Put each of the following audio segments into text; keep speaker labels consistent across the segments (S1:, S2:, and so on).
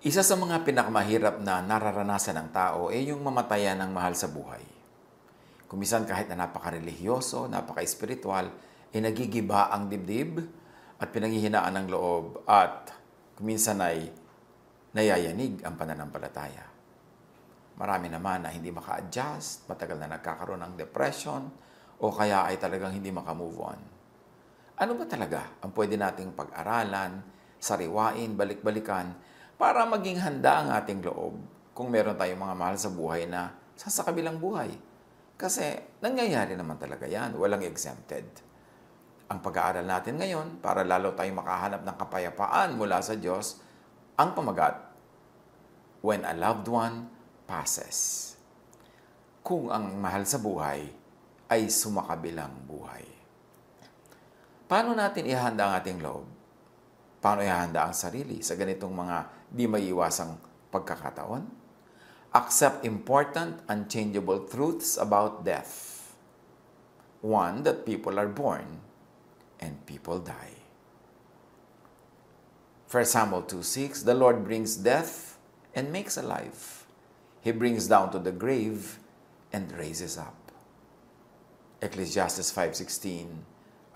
S1: Isa sa mga pinakamahirap na nararanasan ng tao ay yung mamatayan ng mahal sa buhay. Kumisan kahit na napaka-religyoso, napaka-espiritual, ay nagigiba ang dibdib at pinanghihinaan ng loob at kuminsan ay nayayanig ang pananampalataya. Marami naman na hindi maka-adjust, matagal na nagkakaroon ng depression, o kaya ay talagang hindi maka-move on. Ano ba talaga ang pwede nating pag-aralan, sariwain, balik-balikan, para maging handa ang ating loob kung meron tayong mga mahal sa buhay na sa kabilang buhay? Kasi nangyayari naman talaga yan, walang exempted. Ang pag-aaral natin ngayon, para lalo tayong makahanap ng kapayapaan mula sa Diyos, ang pamagat, when a loved one passes. Kung ang mahal sa buhay ay sumakabilang buhay. Paano natin ihanda ang ating loob? Paano ihanda ang sarili sa ganitong mga di maiiwasang pagkakataon? Accept important, unchangeable truths about death. One, that people are born and people die. 1 Samuel 2:6, the Lord brings death and makes alive. He brings down to the grave and raises up. Ecclesiastes 5:16,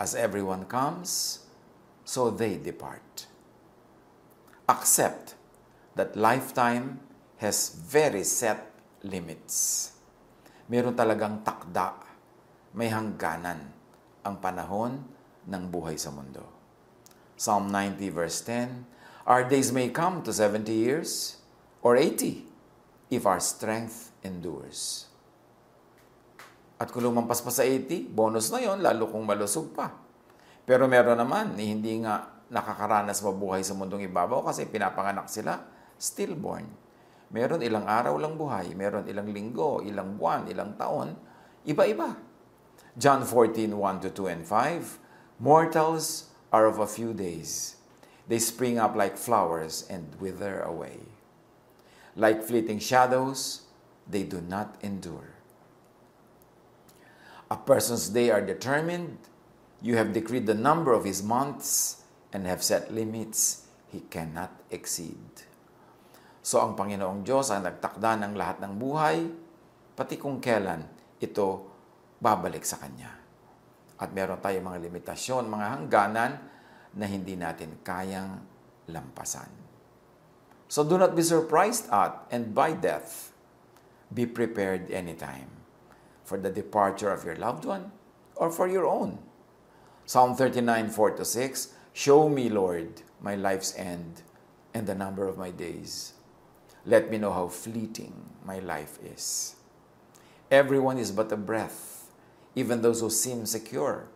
S1: as everyone comes, so they depart. Accept that lifetime has very set limits. Meron talagang takda, may hangganan ang panahon ng buhay sa mundo. Psalm 90 verse 10, our days may come to 70 years or 80 if our strength endures. At kung lumampas pa sa 80, bonus na yon, lalo kung malusog pa. Pero meron naman, hindi nga nakakaranas mabuhay sa mundong ibabaw kasi pinapanganak sila, stillborn. Meron ilang araw lang buhay, meron ilang linggo, ilang buwan, ilang taon, iba-iba. John 14:1-2 and 5, mortals are of a few days. They spring up like flowers and wither away. Like fleeting shadows, they do not endure. A person's days are determined. You have decreed the number of his months and have set limits he cannot exceed. So ang Panginoong Diyos ang nagtakda ng lahat ng buhay, pati kung kailan ito babalik sa Kanya. At meron tayong mga limitasyon, mga hangganan na hindi natin kayang lampasan. So do not be surprised at and by death. Be prepared anytime for the departure of your loved one or for your own. Psalm 39:4-6, show me, Lord, my life's end and the number of my days. Let me know how fleeting my life is. Everyone is but a breath, even those who seem secure.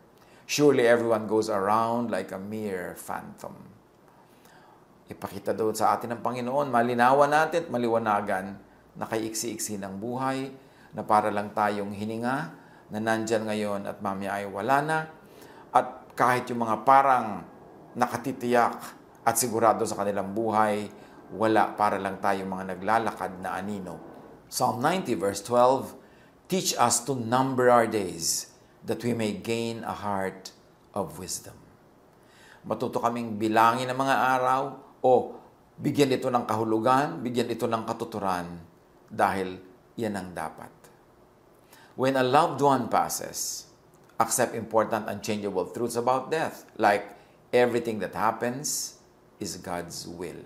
S1: Surely everyone goes around like a mere phantom. Ipakita doon sa atin ng Panginoon, malinawan natin at maliwanagan na kay iksi-iksi ng buhay, na para lang tayong hininga, na nandyan ngayon at mamaya ay wala na. At kahit yung mga parang nakatitiyak at sigurado sa kanilang buhay, wala, para lang tayong mga naglalakad na anino. Psalm 90 verse 12, teach us to number our days, that we may gain a heart of wisdom. Matuto kaming bilangin ang mga araw, o bigyan ito ng kahulugan, bigyan ito ng katuturan, dahil yan ang dapat. When a loved one passes, accept important unchangeable truths about death, like everything that happens is God's will.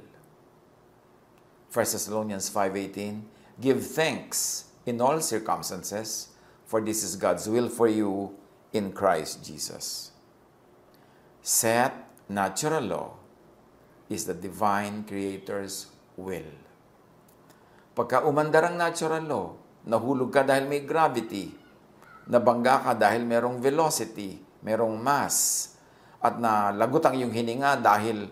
S1: 1 Thessalonians 5:18, give thanks in all circumstances, for this is God's will for you in Christ Jesus. Set natural law is the divine Creator's will. Pagka umandar ang natural law, nahulog ka dahil may gravity, nabangga ka dahil merong velocity, merong mass, at nalagot ang iyong hininga dahil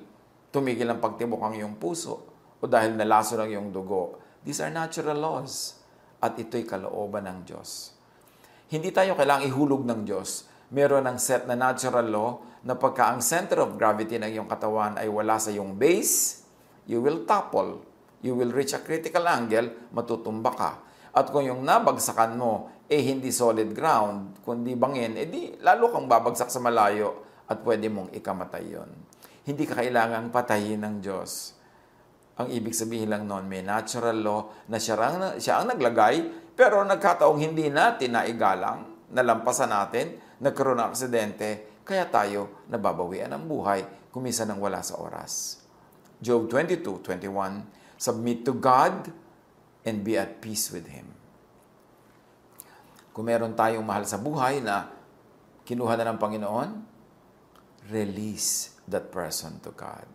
S1: tumigil ang pagtibok ang iyong puso, o dahil nalaso ang iyong dugo. These are natural laws, at ito'y kalooban ng Diyos. Hindi tayo kailangang ihulog ng Diyos. Meron ng set na natural law na pagka ang center of gravity ng iyong katawan ay wala sa iyong base, you will topple. You will reach a critical angle, matutumba ka. At kung yung nabagsakan mo, hindi solid ground, kundi bangin, di lalo kang babagsak sa malayo at pwede mong ikamatay yon. Hindi ka kailangang patayin ng Diyos. Ang ibig sabihin lang noon, may natural law na siya ang naglagay, pero nagkataong hindi natin naigalang, nalampasan natin, nagkaroon ng aksidente, kaya tayo nababawian ng buhay, kumisa nang wala sa oras. Job 22:21, submit to God and be at peace with Him. Kung meron tayong mahal sa buhay na kinuha na ng Panginoon, release that person to God.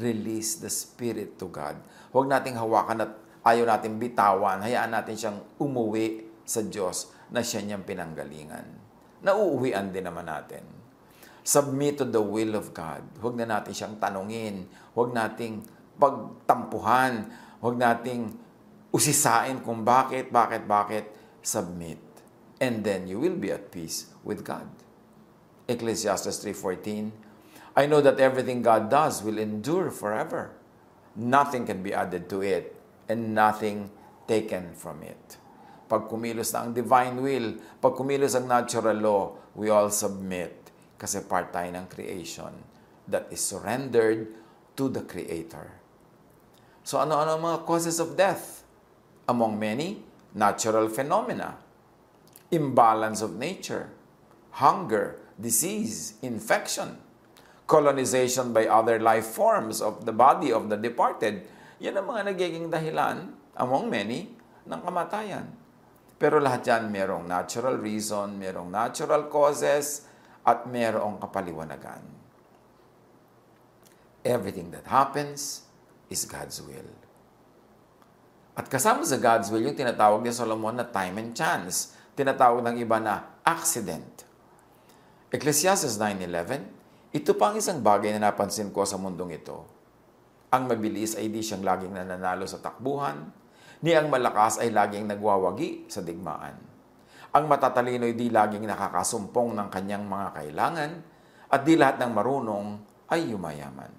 S1: Release the Spirit to God. Huwag nating hawakan at ayaw natin bitawan. Hayaan natin siyang umuwi sa Diyos na siya niyang pinanggalingan. Nauuwian din naman natin. Submit to the will of God. Huwag na natin siyang tanungin. Huwag nating pagtampuhan. Huwag nating usisain kung bakit. Submit. And then you will be at peace with God. Ecclesiastes 3:14, I know that everything God does will endure forever. Nothing can be added to it, and nothing taken from it. Pag kumilos na ang divine will, pag kumilos ang natural law, we all submit kasi part tayo ng creation that is surrendered to the Creator. So ano-ano ang mga causes of death? Among many, natural phenomena, imbalance of nature, hunger, disease, infection, colonization by other life forms of the body of the departed. Yan ang mga nagiging dahilan, among many, ng kamatayan. Pero lahat yan merong natural reason, merong natural causes, at merong kapaliwanagan. Everything that happens is God's will. At kasama sa God's will, yung tinatawag ni Solomon na time and chance. Tinatawag ng iba na accident. Ecclesiastes 9:11, ito pa ang isang bagay na napansin ko sa mundong ito. Ang mabilis ay di siyang laging nananalo sa takbuhan, ni ang malakas ay laging nagwawagi sa digmaan. Ang matatalino ay di laging nakakasumpong ng kanyang mga kailangan, at di lahat ng marunong ay yumayaman.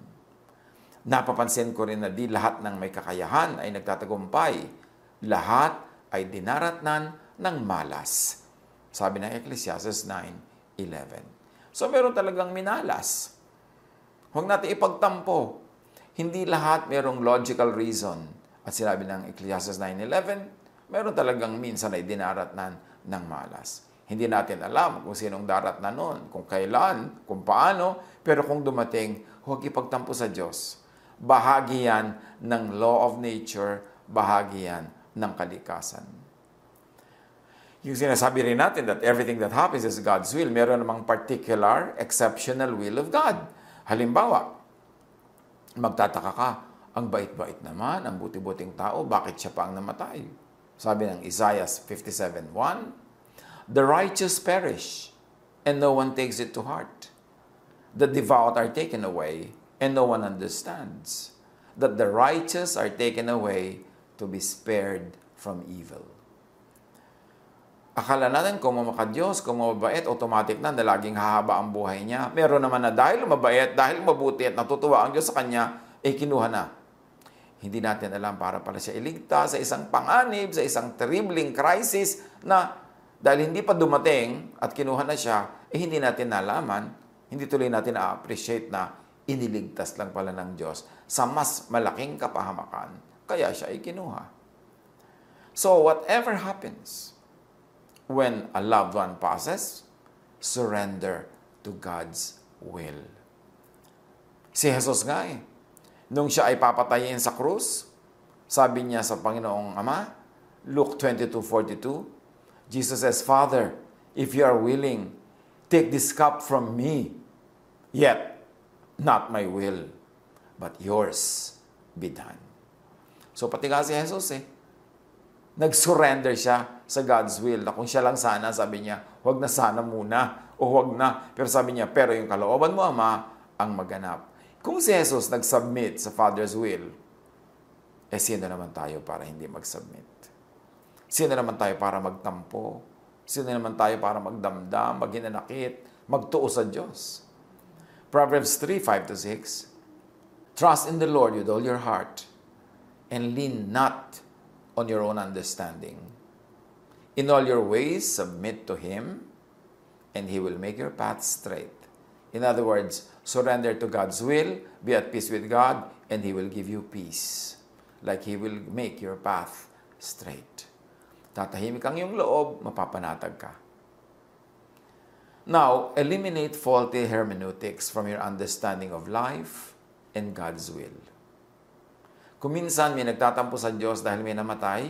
S1: Napapansin ko rin na di lahat ng may kakayahan ay nagtatagumpay. Lahat ay dinaratnan ng malas. Sabi ng Ecclesiastes 9:11. So meron talagang minalas. Huwag natin ipagtampo. Hindi lahat merong logical reason. At sinabi ng Ecclesiastes 9:11, meron talagang minsan ay dinaratnan ng malas. Hindi natin alam kung sinong daratnan nun, kung kailan, kung paano, pero kung dumating, huwag ipagtampo sa Diyos. Bahagi yan ng law of nature, bahagi yan ng kalikasan. Yung sinasabi rin natin that everything that happens is God's will, meron namang particular, exceptional will of God. Halimbawa, magtataka ka, ang bait-bait naman, ang buti-buting tao, bakit siya pa ang namatay? Sabi ng Isaiah 57:1, the righteous perish, and no one takes it to heart. The devout are taken away, and no one understands. That the righteous are taken away to be spared from evil. Akala natin kung Diyos, kung mabait, automatic na laging hahaba ang buhay niya. Meron naman na dahil mabait, dahil mabuti at natutuwa ang Diyos sa kanya, kinuha na. Hindi natin alam para pala siya iligtas sa isang panganib, sa isang terribling crisis na dahil hindi pa dumating at kinuha na siya, hindi natin nalaman, hindi tuloy natin na-appreciate na iniligtas lang pala ng Diyos sa mas malaking kapahamakan. Kaya siya kinuha. So whatever happens, when a loved one passes, surrender to God's will. Si Jesus nga nung siya ay papatayin sa krus, sabi niya sa Panginoong Ama, Luke 22:42, Jesus says, Father, if you are willing, take this cup from me, yet not my will, but yours be done. So pati nga si Jesus nag-surrender siya sa God's will. Na kung siya lang sana, sabi niya, huwag na sana muna, o huwag na. Pero sabi niya, pero yung kalooban mo, Ama, ang maganap. Kung si Jesus nag-submit sa Father's will, sino naman tayo para hindi mag-submit? Sino naman tayo para magtampo? Sino naman tayo para magdamdam, maghinanakit, magtuo sa Diyos? Proverbs 3:5-6, trust in the Lord with all your heart, and lean not on your own understanding. In all your ways, submit to Him, and He will make your path straight. In other words, surrender to God's will, be at peace with God, and He will give you peace. Like He will make your path straight. Tatahimik ang iyong loob, mapapanatag ka. Now, eliminate faulty hermeneutics from your understanding of life and God's will. Kung minsan may nagtatampo sa Diyos dahil may namatay,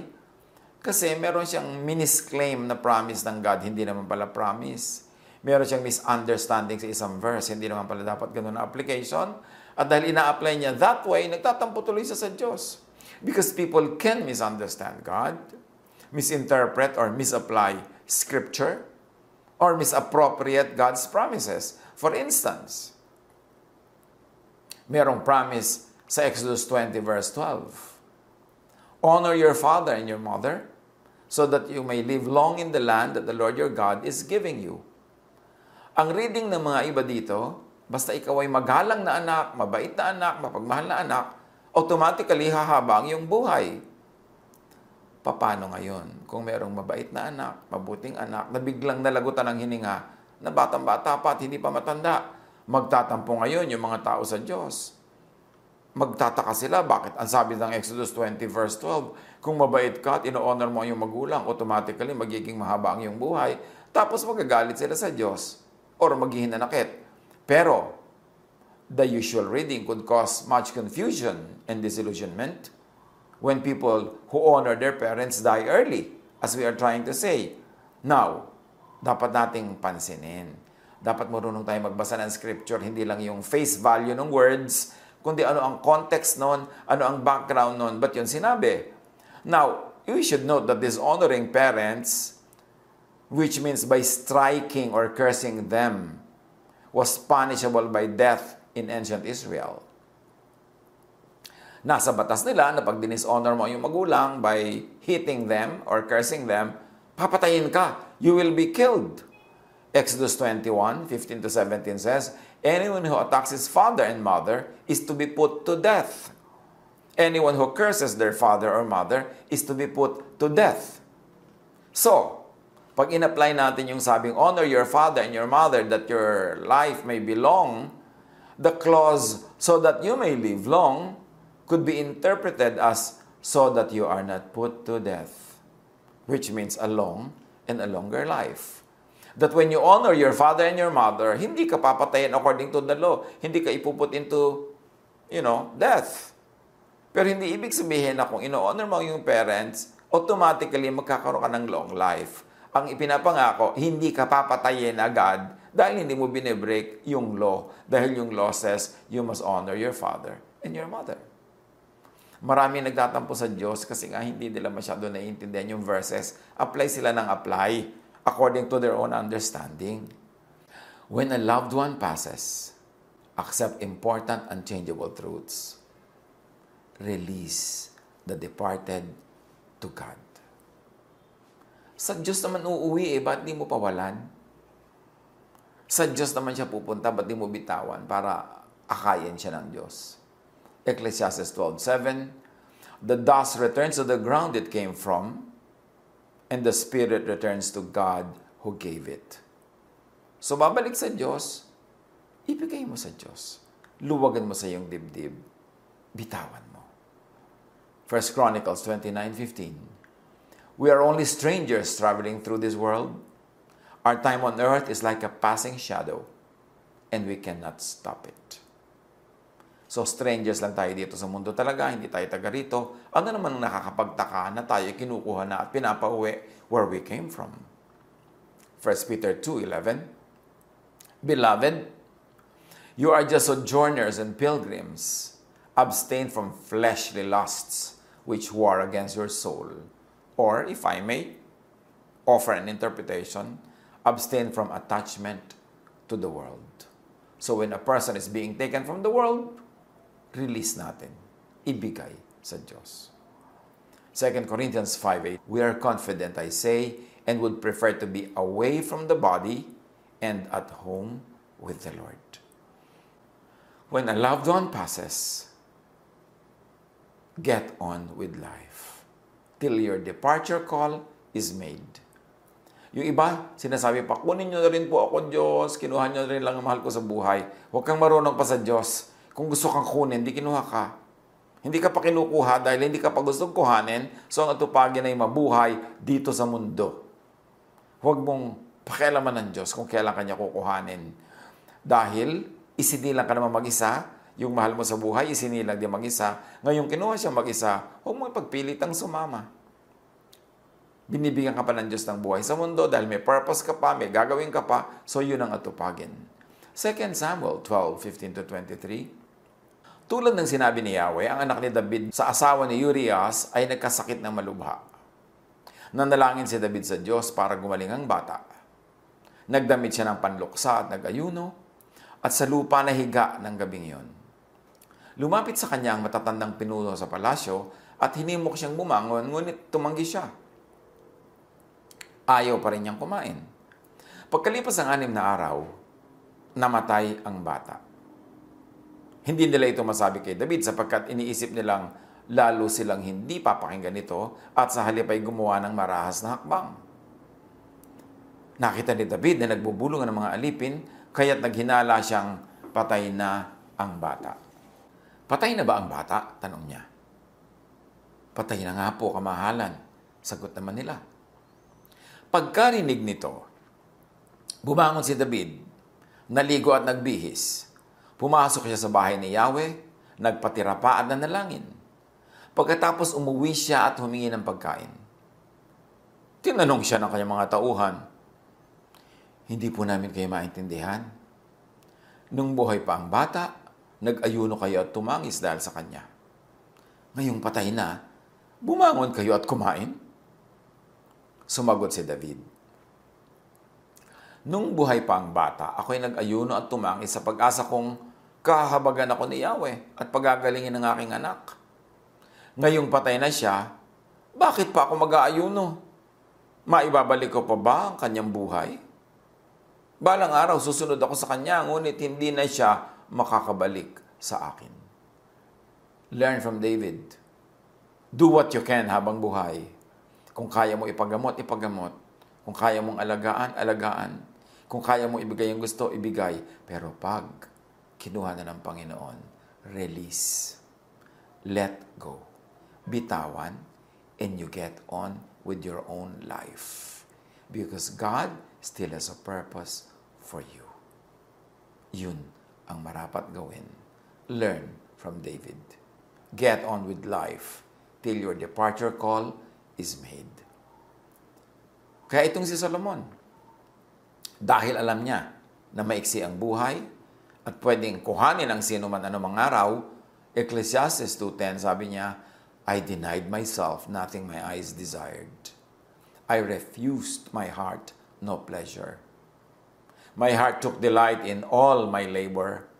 S1: kasi meron siyang minisclaim na promise ng God, hindi naman pala promise. Meron siyang misunderstanding sa isang verse, hindi naman pala dapat ganun na application. At dahil ina-apply niya that way, nagtatampo tuloy siya sa Diyos. Because people can misunderstand God, misinterpret or misapply Scripture, or misappropriate God's promises. For instance, merong promise sa Exodus 20 verse 12. Honor your father and your mother, so that you may live long in the land that the Lord your God is giving you. Ang reading ng mga iba dito, basta ikaw ay magalang na anak, mabait na anak, mapagmahal na anak, automatically hahaba ang iyong buhay. Paano ngayon kung merong mabait na anak, mabuting anak, na biglang nalagutan ng hininga, na batang-bata pa at hindi pa matanda, magtatampo ngayon yung mga tao sa Diyos. Magtataka sila, bakit? Ang sabi ng Exodus 20 verse 12, kung mabait ka at ino-honor mo ang iyong magulang, automatically magiging mahaba ang iyong buhay, tapos magagalit sila sa Diyos or maghihinanakit. Pero, the usual reading could cause much confusion and disillusionment when people who honor their parents die early, as we are trying to say. Now, dapat nating pansinin. Dapat marunong tayo magbasa ng Scripture, hindi lang yung face value ng words, kundi ano ang context nun, ano ang background nun, ba't yun sinabi? Now, you should note that dishonoring parents, which means by striking or cursing them, was punishable by death in ancient Israel. Nasa batas nila na pag dishonor mo yung magulang by hitting them or cursing them, papatayin ka. You will be killed. Exodus 21, 15 to 17 says, anyone who attacks his father and mother is to be put to death. Anyone who curses their father or mother is to be put to death. So, pag in-apply natin yung sabing, honor your father and your mother that your life may be long, the clause, so that you may live long, could be interpreted as, so that you are not put to death, which means a long and a longer life. That when you honor your father and your mother, hindi ka papatayin according to the law. Hindi ka ipuput into, death. Pero hindi ibig sabihin na kung ino-honor mo yung parents, automatically magkakaroon ka ng long life. Ang ipinapangako, hindi ka papatayin agad dahil hindi mo binibreak yung law. Dahil yung law says, you must honor your father and your mother. Marami nagtatampo sa Diyos kasi nga hindi nila masyado naiintindihan yung verses. Apply sila ng apply according to their own understanding. When a loved one passes, accept important unchangeable truths. Release the departed to God. Sa Diyos naman uuwi ba't di mo pawalan? Sa Diyos naman siya pupunta, ba't di mo bitawan para akayin siya ng Diyos? Ecclesiastes 12:7, the dust returns to the ground it came from, and the spirit returns to God who gave it. So babalik sa Diyos, ibigay mo sa Diyos. Luwagan mo sa iyong dibdib. Bitawan mo. 1 Chronicles 29:15. We are only strangers traveling through this world. Our time on earth is like a passing shadow, and we cannot stop it. So strangers lang tayo dito sa mundo talaga, hindi tayo taga rito. Ano naman ang nakakapagtaka na tayo kinukuha na at pinapauwi where we came from? 1 Peter 2:11, Beloved, you are just sojourners and pilgrims. Abstain from fleshly lusts which war against your soul. Or, if I may offer an interpretation, abstain from attachment to the world. So when a person is being taken from the world, release natin. Ibigay sa Diyos. 2 Corinthians 5:8, we are confident, I say, and would prefer to be away from the body and at home with the Lord. When a loved one passes, get on with life till your departure call is made. Yung iba, sinasabi pa, kunin nyo na rin po ako, Diyos, kinuha nyo na rin lang ang mahal ko sa buhay. Huwag kang marunong pa sa Diyos. Kung gusto kang kunin, di kinuha ka. Hindi ka pa kinukuha dahil hindi ka pa gustong kuhanin, so ang atupagin ay mabuhay dito sa mundo. Huwag mong pakialaman ng Diyos kung kailan kanya kukuhanin. Dahil isinilang ka naman mag-isa, yung mahal mo sa buhay, isinilang din mag-isa. Ngayong kinuha siya mag-isa, huwag mo ipagpilitang sumama. Binibigyan ka pa ng Diyos ng buhay sa mundo dahil may purpose ka pa, may gagawin ka pa, so yun ang atupagin. 2 Samuel 12:15-23. Tulad ng sinabi ni Yahweh, ang anak ni David sa asawa ni Urias ay nagkasakit ng malubha. Nanalangin si David sa Diyos para gumaling ang bata. Nagdamit siya ng panluksa at nag-ayuno, at sa lupa na higa ng gabing iyon. Lumapit sa kanya ang matatandang pinuno sa palasyo at hinimok siyang bumangon, ngunit tumanggi siya. Ayaw pa rin niyang kumain. Pagkalipas ng 6 na araw, namatay ang bata. Hindi nila ito masabi kay David sapagkat iniisip nilang lalo silang hindi papakinggan ito at sa halip ay gumawa ng marahas na hakbang. Nakita ni David na nagbubulungan ng mga alipin, kaya't naghinala siyang patay na ang bata. Patay na ba ang bata? Tanong niya. Patay na nga po, kamahalan. Sagot naman nila. Pagkarinig nito, bumangon si David, naligo at nagbihis. Pumasok siya sa bahay ni Yahweh, nagpatira pa at nanalangin. Pagkatapos umuwi siya at humingi ng pagkain. Tinanong siya ng kanyang mga tauhan, hindi po namin kayo maintindihan. Nung buhay pa ang bata, nag-ayuno kayo at tumangis dahil sa kanya. Ngayong patay na, bumangon kayo at kumain? Sumagot si David, nung buhay pa ang bata, ako'y nag-ayuno at tumangis sa pag-asa kong kahabagan ako ni Yahweh at pagagalingin ng aking anak. Ngayong patay na siya, bakit pa ako mag-aayuno? Maibabalik ko pa ba ang kanyang buhay? Balang araw, susunod ako sa kanya, ngunit hindi na siya makakabalik sa akin. Learn from David. Do what you can habang buhay. Kung kaya mo ipagamot, ipagamot. Kung kaya mong alagaan, alagaan. Kung kaya mong ibigay ang gusto, ibigay. Pero pag kinuha na ng Panginoon, release. Let go. Bitawan, and you get on with your own life. Because God still has a purpose for you. Yun ang marapat gawin. Learn from David. Get on with life till your departure call is made. Kaya itong si Solomon, dahil alam niya na maiksi ang buhay at pwedeng kuhanin ang sino man anumang araw, Ecclesiastes 2:10 sabi niya, I denied myself nothing my eyes desired. I refused my heart no pleasure. My heart took delight in all my labor,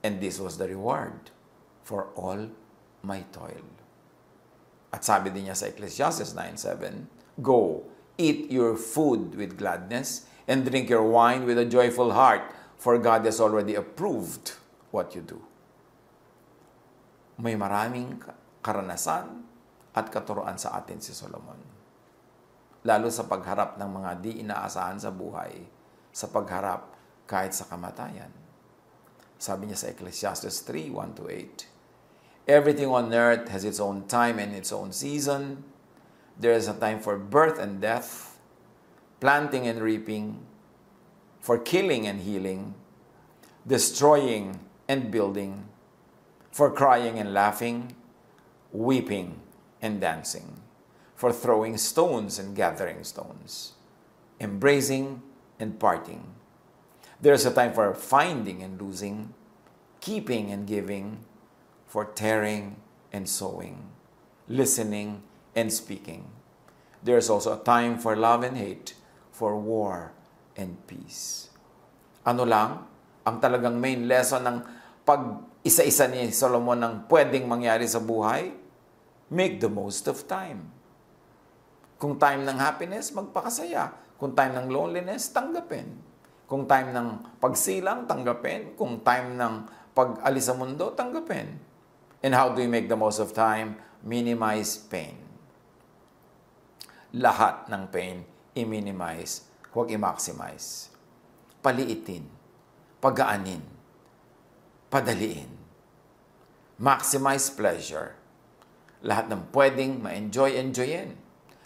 S1: and this was the reward for all my toil. At sabi din niya sa Ecclesiastes 9:7, go, eat your food with gladness, and drink your wine with a joyful heart, for God has already approved what you do. May maraming karanasan at katuruan sa atin si Solomon. Lalo sa pagharap ng mga di inaasahan sa buhay, sa pagharap kahit sa kamatayan. Sabi niya sa Ecclesiastes 3:1-8, everything on earth has its own time and its own season. There is a time for birth and death, planting and reaping, for killing and healing, destroying and building, for crying and laughing, weeping and dancing, for throwing stones and gathering stones, embracing and parting. There is a time for finding and losing, keeping and giving, for tearing and sowing, listening and speaking. There is also a time for love and hate, for war and peace. Ano lang ang talagang main lesson ng pag-isa-isa ni Solomon ng pwedeng mangyari sa buhay? Make the most of time. Kung time ng happiness, magpakasaya. Kung time ng loneliness, tanggapin. Kung time ng pagsilang, tanggapin. Kung time ng pag-alis sa mundo, tanggapin. And how do you make the most of time? Minimize pain. Lahat ng pain, i-minimize, huwag i-maximize. Paliitin, pagaanin, padaliin. Maximize pleasure, Lahat ng pwedeng ma-enjoyin.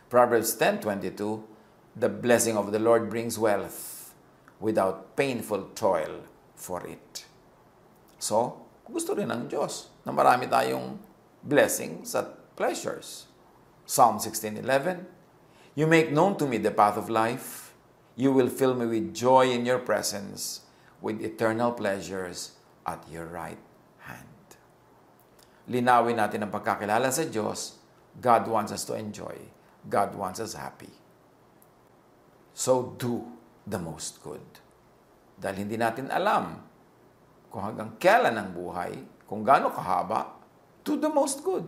S1: Proverbs 10:22, the blessing of the Lord brings wealth without painful toil for it. So, gusto rin ng Diyos na marami tayong blessings at pleasures. Psalm 16:11, you make known to me the path of life. You will fill me with joy in your presence, with eternal pleasures at your right hand. Linawin natin ang pagkakilala sa Diyos. God wants us to enjoy. God wants us happy. So do the most good. Dahil hindi natin alam kung hanggang kailan ang buhay, kung gaano kahaba, do the most good.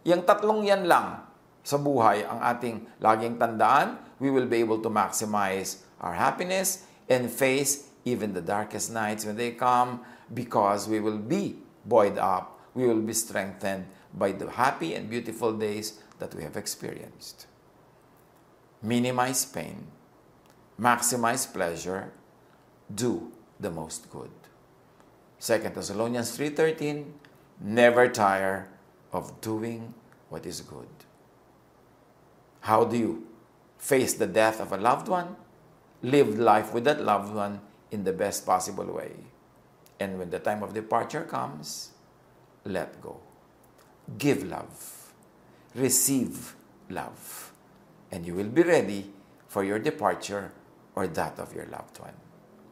S1: Yang tatlong yan lang sa buhay ang ating laging tandaan. We will be able to maximize our happiness and face even the darkest nights when they come, because we will be buoyed up. We will be strengthened by the happy and beautiful days that we have experienced. Minimize pain, maximize pleasure, do the most good. 2 Thessalonians 3:13, never tire of doing what is good. How do you face the death of a loved one? Live life with that loved one in the best possible way. And when the time of departure comes, let go. Give love. Receive love. And you will be ready for your departure or that of your loved one.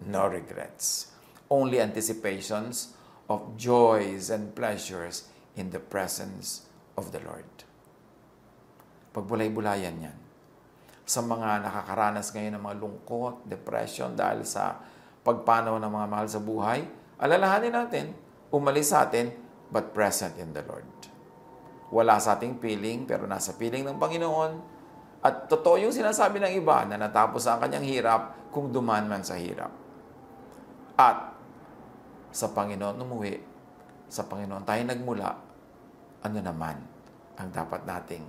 S1: No regrets. Only anticipations of joys and pleasures in the presence of the Lord. Pagbulay-bulayan yan. Sa mga nakakaranas ngayon ng mga lungkot, depression dahil sa pagpanaw ng mga mahal sa buhay, alalahanin natin, umalis sa atin, but present in the Lord. Wala sa ating piling, pero nasa piling ng Panginoon. At totoo yung sinasabi ng iba na natapos ang kanyang hirap kung duman man sa hirap. At sa Panginoon umuwi, sa Panginoon tayo nagmula, ano naman ang dapat nating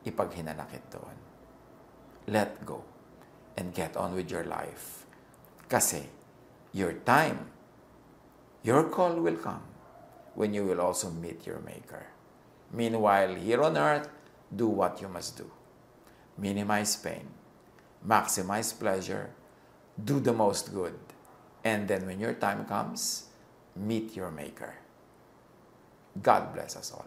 S1: ipaghinanakit doon? Let go and get on with your life. Kasi your time, your call will come when you will also meet your Maker. Meanwhile, here on earth, do what you must do. Minimize pain, maximize pleasure, do the most good, and then when your time comes, meet your Maker. God bless us all.